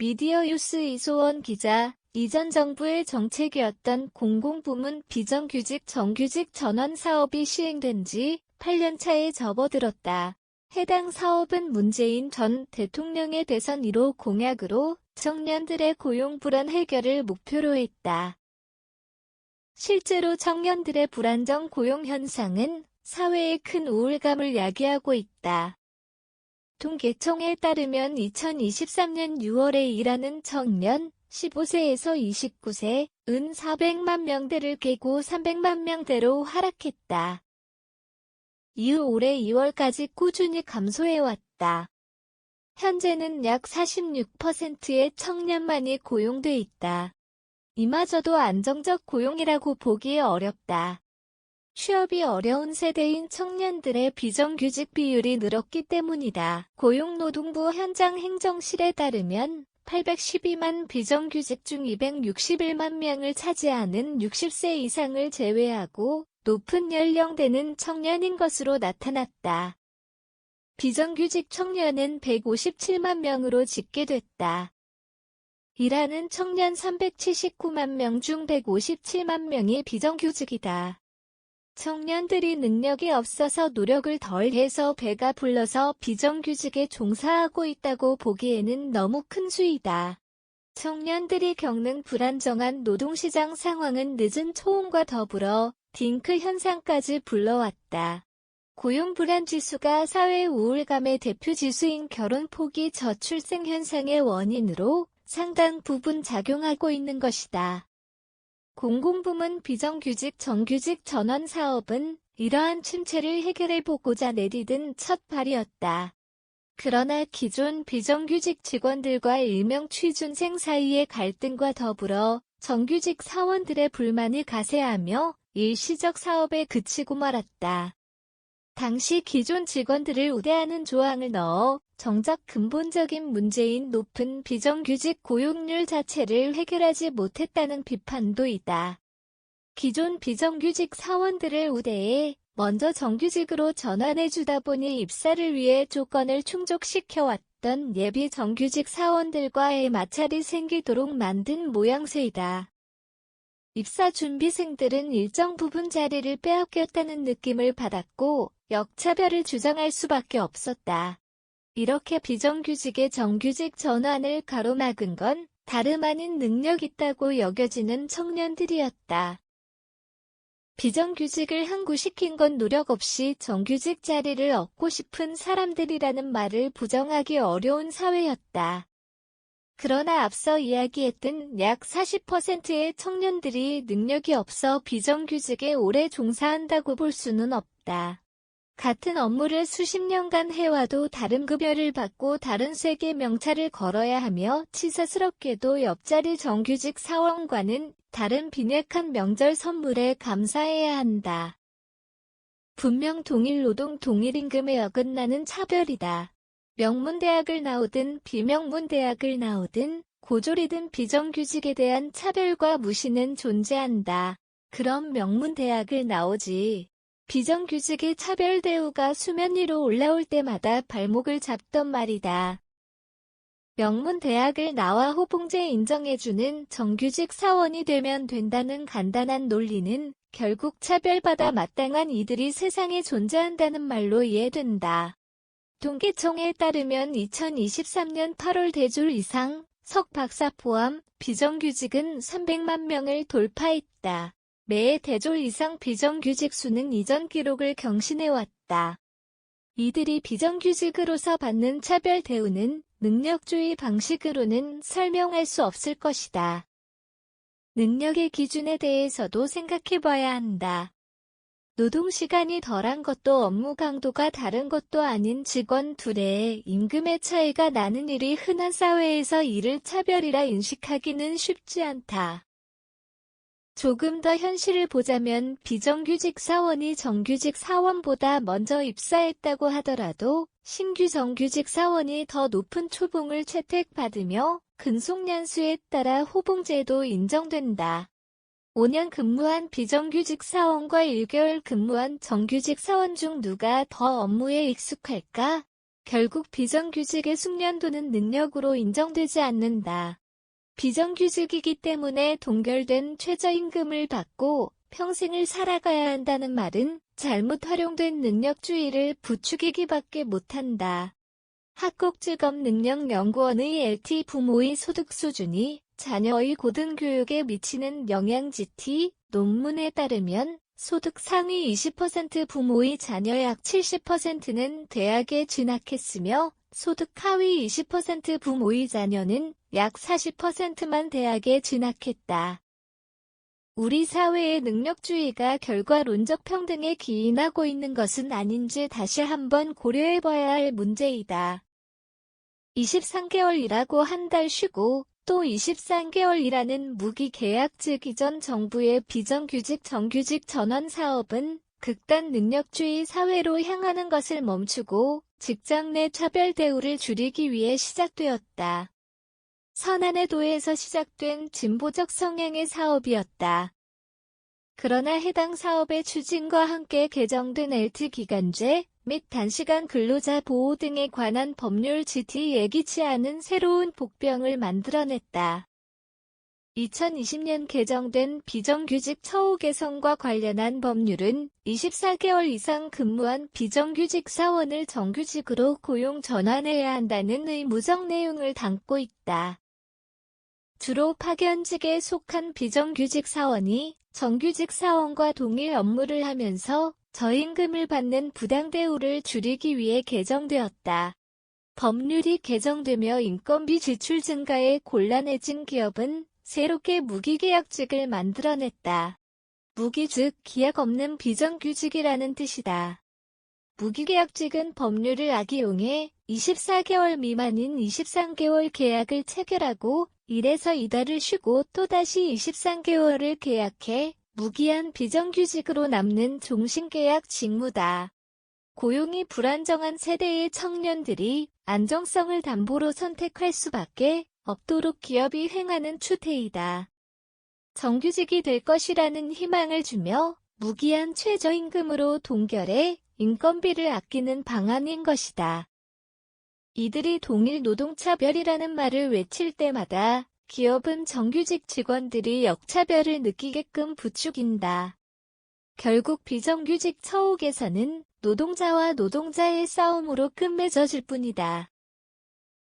미디어유스 이소원 기자, 이전 정부의 정책이었던 공공부문 비정규직 정규직 전환 사업이 시행된 지 8년차에 접어들었다. 해당 사업은 문재인 전 대통령의 대선 1호 공약으로 청년들의 고용 불안 해결을 목표로 했다. 실제로 청년들의 불안정 고용 현상은 사회의 큰 우울감을 야기하고 있다. 통계청에 따르면 2023년 6월에 일하는 청년 15세에서 29세은 400만 명대를 깨고 300만 명대로 하락했다. 이후 올해 2월까지 꾸준히 감소해왔다. 현재는 약 46%의 청년만이 고용돼 있다. 이마저도 안정적 고용이라고 보기 어렵다. 취업이 어려운 세대인 청년들의 비정규직 비율이 늘었기 때문이다. 고용노동부 현장행정실에 따르면 812만 비정규직 중 261만 명을 차지하는 60세 이상을 제외하고 높은 연령대는 청년인 것으로 나타났다. 비정규직 청년은 157만 명으로 집계됐다. 일하는 청년 379만 명 중 157만 명이 비정규직이다. 청년들이 능력이 없어서 노력을 덜 해서 배가 불러서 비정규직에 종사하고 있다고 보기에는 너무 큰 수이다. 청년들이 겪는 불안정한 노동시장 상황은 늦은 초혼과 더불어 딩크 현상까지 불러왔다. 고용불안지수가 사회 우울감의 대표 지수인 결혼 포기 저출생 현상의 원인으로 상당 부분 작용하고 있는 것이다. 공공부문 비정규직 정규직 전환 사업은 이러한 침체를 해결해보고자 내디딘 첫 발이었다. 그러나 기존 비정규직 직원들과 일명 취준생 사이의 갈등과 더불어 정규직 사원들의 불만이 가세하며 일시적 사업에 그치고 말았다. 당시 기존 직원들을 우대하는 조항을 넣어 정작 근본적인 문제인 높은 비정규직 고용률 자체를 해결하지 못했다는 비판도 있다. 기존 비정규직 사원들을 우대해 먼저 정규직으로 전환해주다 보니 입사를 위해 조건을 충족시켜왔던 예비 정규직 사원들과의 마찰이 생기도록 만든 모양새이다. 입사 준비생들은 일정 부분 자리를 빼앗겼다는 느낌을 받았고 역차별을 주장할 수밖에 없었다. 이렇게 비정규직의 정규직 전환을 가로막은 건 다름 아닌 능력 있다고 여겨지는 청년들이었다. 비정규직을 항구시킨 건 노력 없이 정규직 자리를 얻고 싶은 사람들이라는 말을 부정하기 어려운 사회였다. 그러나 앞서 이야기했던 약 40%의 청년들이 능력이 없어 비정규직에 오래 종사한다고 볼 수는 없다. 같은 업무를 수십 년간 해와도 다른 급여를 받고 다른 세계 명찰을 걸어야 하며 치사스럽게도 옆자리 정규직 사원과는 다른 빈약한 명절 선물에 감사해야 한다. 분명 동일 노동 동일 임금에 어긋나는 차별이다. 명문대학을 나오든 비명문대학을 나오든 고졸이든 비정규직에 대한 차별과 무시는 존재한다. 그럼 명문대학을 나오지. 비정규직의 차별 대우가 수면 위로 올라올 때마다 발목을 잡던 말이다. 명문대학을 나와 호봉제 인정해주는 정규직 사원이 되면 된다는 간단한 논리는 결국 차별받아 마땅한 이들이 세상에 존재한다는 말로 이해된다. 통계청에 따르면 2023년 8월 대졸 이상, 석 박사 포함 비정규직은 300만 명을 돌파했다. 매해 대졸 이상 비정규직 수는 이전 기록을 경신해왔다. 이들이 비정규직으로서 받는 차별 대우는 능력주의 방식으로는 설명할 수 없을 것이다. 능력의 기준에 대해서도 생각해봐야 한다. 노동시간이 덜한 것도 업무 강도가 다른 것도 아닌 직원 둘의 임금의 차이가 나는 일이 흔한 사회에서 이를 차별이라 인식하기는 쉽지 않다. 조금 더 현실을 보자면 비정규직 사원이 정규직 사원보다 먼저 입사했다고 하더라도 신규 정규직 사원이 더 높은 초봉을 채택받으며 근속연수에 따라 호봉제도 인정된다. 5년 근무한 비정규직 사원과 1개월 근무한 정규직 사원 중 누가 더 업무에 익숙할까? 결국 비정규직의 숙련도는 능력으로 인정되지 않는다. 비정규직이기 때문에 동결된 최저임금을 받고 평생을 살아가야 한다는 말은 잘못 활용된 능력주의를 부추기기밖에 못한다. 학국직업능력연구원의 LT 부모의 소득 수준이 자녀의 고등교육에 미치는 영향 GT 논문에 따르면 소득 상위 20% 부모의 자녀 약 70%는 대학에 진학했으며 소득 하위 20% 부모의 자녀는 약 40%만 대학에 진학했다. 우리 사회의 능력주의가 결과론적 평등에 기인하고 있는 것은 아닌지 다시 한번 고려해봐야 할 문제이다. 23개월 일하고 한 달 쉬고 또 23개월 일하는 무기계약직 이전 정부의 비정규직 정규직 전환 사업은 극단 능력주의 사회로 향하는 것을 멈추고 직장 내 차별 대우를 줄이기 위해 시작되었다. 선안의 도에서 시작된 진보적 성향의 사업이었다. 그러나 해당 사업의 추진과 함께 개정된 LT 기간제 및 단시간 근로자 보호 등에 관한 법률 GT 예기치 않은 새로운 복병을 만들어냈다. 2020년 개정된 비정규직 처우 개선과 관련한 법률은 24개월 이상 근무한 비정규직 사원을 정규직으로 고용 전환해야 한다는 의무적 내용을 담고 있다. 주로 파견직에 속한 비정규직 사원이 정규직 사원과 동일 업무를 하면서 저임금을 받는 부당대우를 줄이기 위해 개정되었다. 법률이 개정되며 인건비 지출 증가에 곤란해진 기업은 새롭게 무기계약직을 만들어냈다. 무기 즉 계약 없는 비정규직이라는 뜻이다. 무기계약직은 법률을 악이용해 24개월 미만인 23개월 계약을 체결하고 1에서 2달을 쉬고 또다시 23개월을 계약해 무기한 비정규직으로 남는 종신계약 직무다. 고용이 불안정한 세대의 청년들이 안정성을 담보로 선택할 수밖에 없도록 기업이 행하는 추태이다. 정규직이 될 것이라는 희망을 주며 무기한 최저임금으로 동결해 인건비를 아끼는 방안인 것이다. 이들이 동일 노동차별이라는 말을 외칠 때마다 기업은 정규직 직원들이 역차별을 느끼게끔 부추긴다. 결국 비정규직 처우 개선은 노동자와 노동자의 싸움으로 끝맺어질 뿐이다.